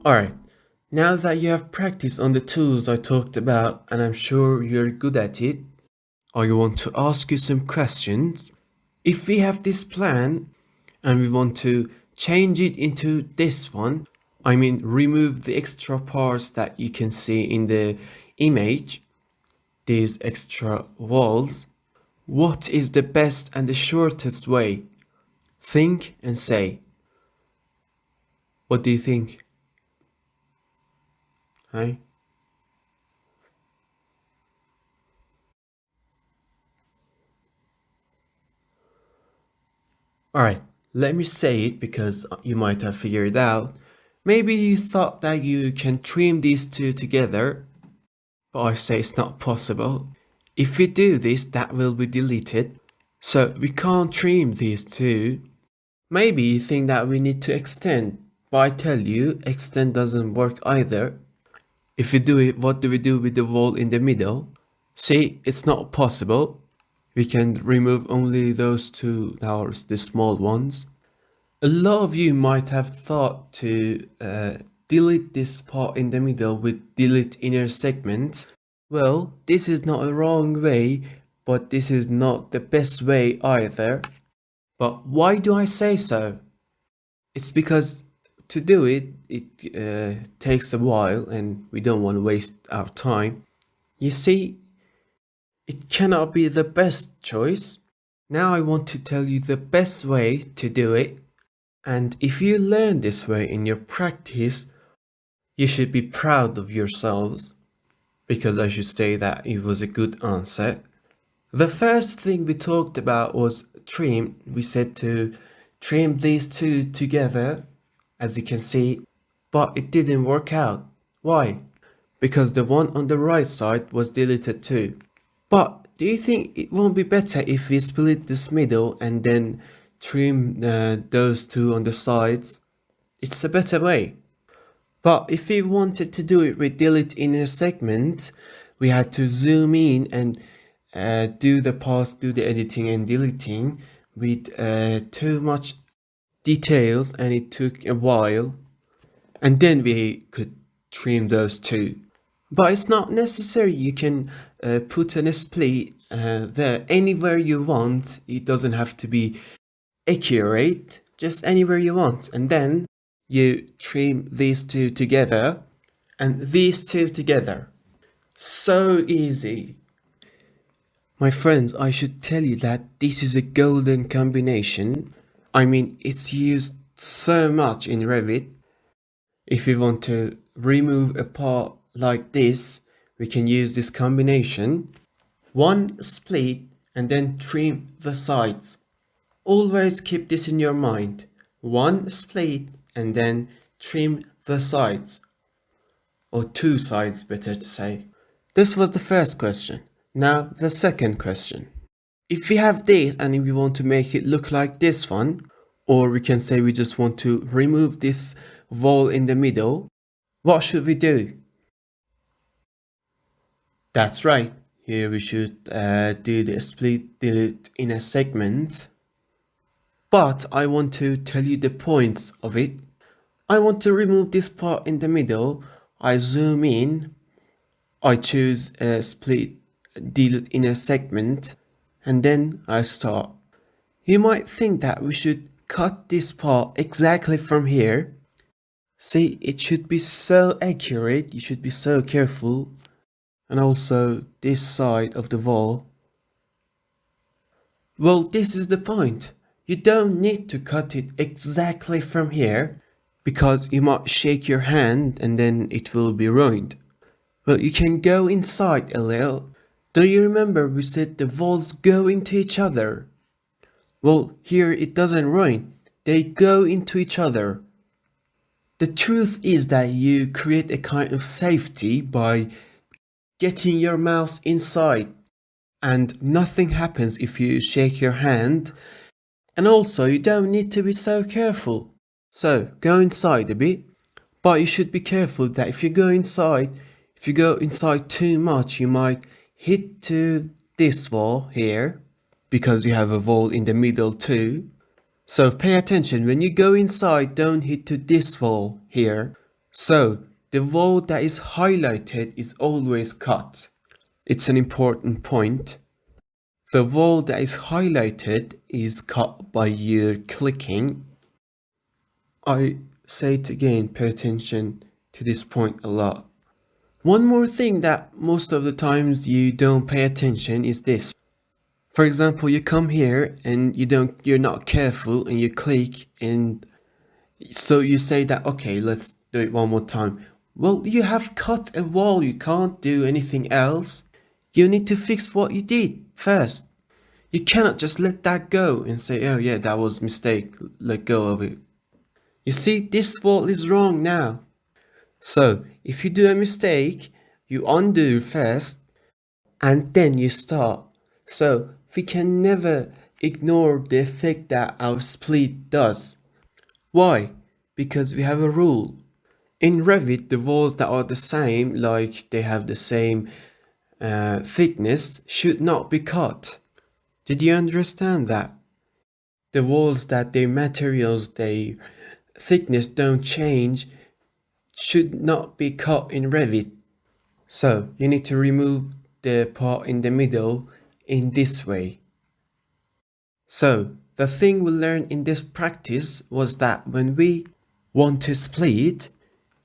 Alright, now that you have practiced on the tools I talked about and I'm sure you're good at it, I want to ask you some questions. If we have this plan and we want to change it into this one, I mean remove the extra parts that you can see in the image, these extra walls, what is the best and the shortest way? Think and say. What do you think? Hey? Alright, let me say it because you might have figured it out. Maybe you thought that you can trim these two together, but I say it's not possible. If we do this, that will be deleted. So we can't trim these two. Maybe you think that we need to extend, but I tell you, extend doesn't work either. If we do it, what do we do with the wall in the middle? See, it's not possible. We can remove only those two towers, the small ones. A lot of you might have thought to delete this part in the middle with delete inner segment. Well, this is not a wrong way, but this is not the best way either. But why do I say so? It's because to do it, it takes a while and we don't want to waste our time. You see, it cannot be the best choice. Now I want to tell you the best way to do it. And if you learn this way in your practice, you should be proud of yourselves, because I should say that it was a good answer. The first thing we talked about was trim. We said to trim these two together, as you can see, but it didn't work out. Why? Because the one on the right side was deleted too. But do you think it won't be better if we split this middle and then trim those two on the sides? It's a better way. But if we wanted to do it with delete inner segment, we had to zoom in and do the editing and deleting with too much details, and it took a while. And then we could trim those two. But it's not necessary. You can put an split there anywhere you want. It doesn't have to be accurate, just anywhere you want. And then you trim these two together and these two together. So easy. My friends, I should tell you that this is a golden combination. I mean, it's used so much in Revit. If we want to remove a part like this, we can use this combination. One split and then trim the sides. Always keep this in your mind. One split and then trim the sides. Or two sides, better to say. This was the first question. Now the second question. If we have this and if we want to make it look like this one, or we can say we just want to remove this wall in the middle, what should we do? That's right. Here we should do the split delete in a segment. But I want to tell you the points of it. I want to remove this part in the middle. I zoom in. I choose a split delete in a segment. And then I start. You might think that we should cut this part exactly from here. See, it should be so accurate. You should be so careful. And also this side of the wall. Well, this is the point. You don't need to cut it exactly from here, because you might shake your hand and then it will be ruined. Well, you can go inside a little. Do you remember we said the walls go into each other? Well, here it doesn't ruin. They go into each other. The truth is that you create a kind of safety by getting your mouse inside, and nothing happens if you shake your hand. And also, you don't need to be so careful. So, go inside a bit. But you should be careful that if you go inside too much, you might hit to this wall here, because you have a wall in the middle too. So pay attention, when you go inside, don't hit to this wall here. So the wall that is highlighted is always cut. It's an important point. The wall that is highlighted is cut by you clicking. I say it again, pay attention to this point a lot. One more thing that most of the times you don't pay attention is this. For example, you come here and you're not careful and you click, and so you say that, okay, let's do it one more time. Well, you have cut a wall, you can't do anything else. You need to fix what you did first. You cannot just let that go and say, oh yeah, that was a mistake, let go of it. You see, this wall is wrong now. So, if you do a mistake, you undo first and then you start. So, we can never ignore the effect that our split does. Why? Because we have a rule. In Revit, the walls that are the same, like they have the same thickness, should not be cut. Did you understand that? The walls that their materials, their thickness don't change should not be cut in Revit. So you need to remove the part in the middle in this way. So the thing we learned in this practice was that when we want to split,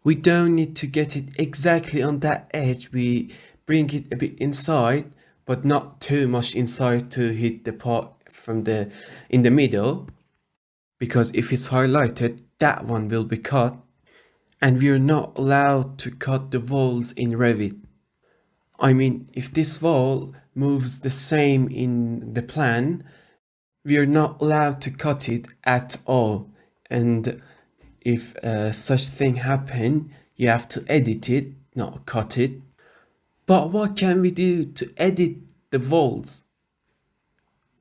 we don't need to get it exactly on that edge. We bring it a bit inside, but not too much inside to hit the part in the middle. Because if it's highlighted, that one will be cut. And we are not allowed to cut the walls in Revit. I mean, if this wall moves the same in the plan, we are not allowed to cut it at all. And if such thing happen, you have to edit it, not cut it. But what can we do to edit the walls?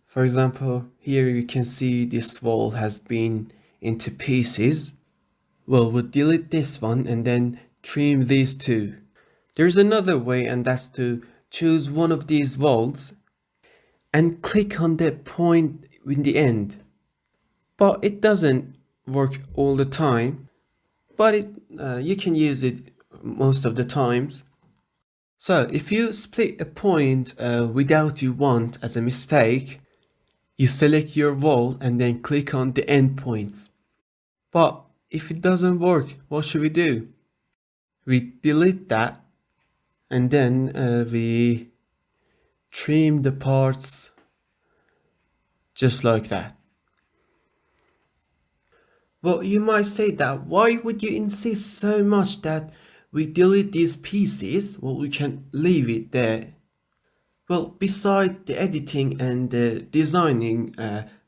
For example, here you can see this wall has been into pieces. Well, we'll delete this one and then trim these two. There's another way, and that's to choose one of these walls and click on the point in the end. But it doesn't work all the time, but you can use it most of the times. So if you split a point without you want as a mistake, you select your wall and then click on the endpoints. But if it doesn't work, what should we do? We delete that and then we trim the parts just like that. Well, you might say that why would you insist so much that we delete these pieces? Well, we can leave it there. Well, beside the editing and the designing,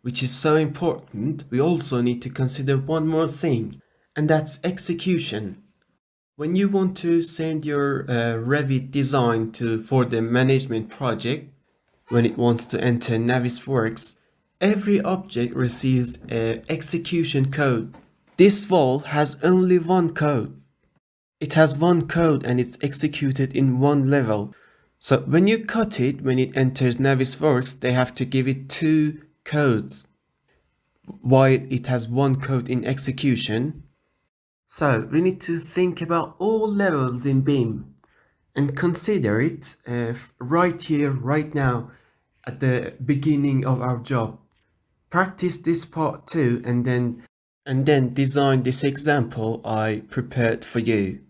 which is so important, we also need to consider one more thing, and that's execution. When you want to send your Revit design for the management project, when it wants to enter Navisworks, every object receives an execution code. This wall has only one code. It has one code and it's executed in one level. So when you cut it, when it enters Navisworks, they have to give it two codes, while it has one code in execution. So we need to think about all levels in BIM and consider it right here, right now, at the beginning of our job. Practice this part too, and then design this example I prepared for you.